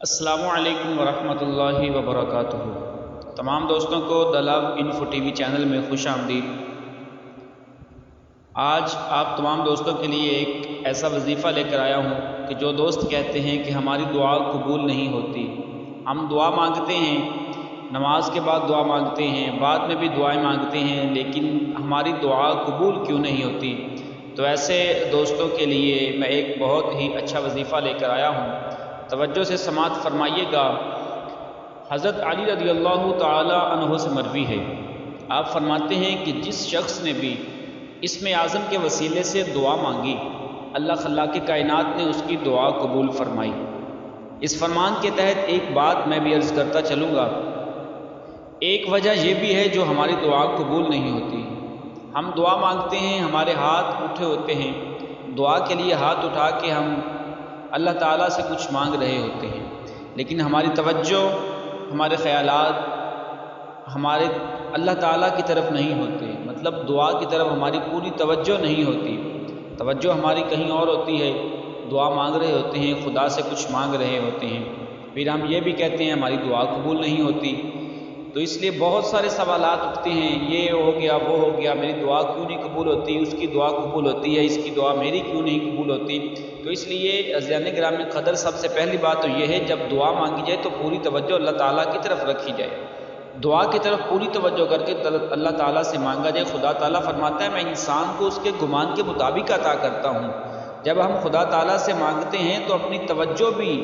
السلام علیکم ورحمۃ اللہ وبرکاتہ۔ تمام دوستوں کو دی لو انفو ٹی وی چینل میں خوش آمدید۔ آج آپ تمام دوستوں کے لیے ایک ایسا وظیفہ لے کر آیا ہوں کہ جو دوست کہتے ہیں کہ ہماری دعا قبول نہیں ہوتی، ہم دعا مانگتے ہیں، نماز کے بعد دعا مانگتے ہیں، بعد میں بھی دعائیں مانگتے ہیں، لیکن ہماری دعا قبول کیوں نہیں ہوتی؟ تو ایسے دوستوں کے لیے میں ایک بہت ہی اچھا وظیفہ لے کر آیا ہوں، توجہ سے سماعت فرمائیے گا۔ حضرت علی رضی اللہ تعالی عنہ سے مروی ہے، آپ فرماتے ہیں کہ جس شخص نے بھی اسم اعظم کے وسیلے سے دعا مانگی، اللہ خلاق کائنات نے اس کی دعا قبول فرمائی۔ اس فرمان کے تحت ایک بات میں بھی عرض کرتا چلوں گا، ایک وجہ یہ بھی ہے جو ہماری دعا قبول نہیں ہوتی۔ ہم دعا مانگتے ہیں، ہمارے ہاتھ اٹھے ہوتے ہیں، دعا کے لیے ہاتھ اٹھا کے ہم اللہ تعالیٰ سے کچھ مانگ رہے ہوتے ہیں، لیکن ہماری توجہ، ہمارے خیالات ہمارے اللہ تعالیٰ کی طرف نہیں ہوتے، مطلب دعا کی طرف ہماری پوری توجہ نہیں ہوتی، توجہ ہماری کہیں اور ہوتی ہے، دعا مانگ رہے ہوتے ہیں، خدا سے کچھ مانگ رہے ہوتے ہیں، پھر ہم یہ بھی کہتے ہیں ہماری دعا قبول نہیں ہوتی۔ تو اس لیے بہت سارے سوالات اٹھتے ہیں، یہ ہو گیا، وہ ہو گیا، میری دعا کیوں نہیں قبول ہوتی، اس کی دعا قبول ہوتی ہے، اس کی دعا میری کیوں نہیں قبول ہوتی؟ تو اس لیے عزیزان گرامی قدر، سب سے پہلی بات تو یہ ہے، جب دعا مانگی جائے تو پوری توجہ اللہ تعالیٰ کی طرف رکھی جائے، دعا کی طرف پوری توجہ کر کے اللہ تعالیٰ سے مانگا جائے۔ خدا تعالیٰ فرماتا ہے میں انسان کو اس کے گمان کے مطابق عطا کرتا ہوں۔ جب ہم خدا تعالیٰ سے مانگتے ہیں تو اپنی توجہ بھی،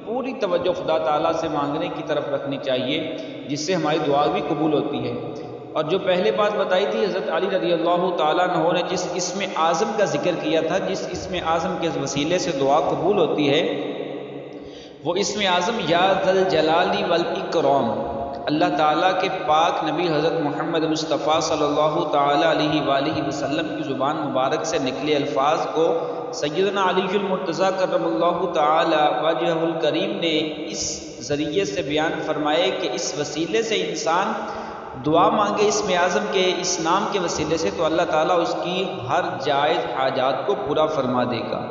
پوری توجہ خدا تعالیٰ سے مانگنے کی طرف رکھنی چاہیے، جس سے ہماری دعا بھی قبول ہوتی ہے۔ اور جو پہلے بات بتائی تھی حضرت علی رضی اللہ تعالیٰ عنہ نے جس اسم اعظم کا ذکر کیا تھا، جس اسم اعظم کے وسیلے سے دعا قبول ہوتی ہے، وہ اسم اعظم یا ذل جلال والاکرام، اللہ تعالیٰ کے پاک نبی حضرت محمد مصطفیٰ صلی اللہ تعالیٰ علیہ وآلہ وسلم کی زبان مبارک سے نکلے الفاظ کو سیدنا علی المرتضیٰ کرم اللہ تعالی وجہہ الکریم نے اس ذریعے سے بیان فرمائے کہ اس وسیلے سے انسان دعا مانگے اسم اعظم کے، اس نام کے وسیلے سے، تو اللہ تعالیٰ اس کی ہر جائز حاجات کو پورا فرما دے گا۔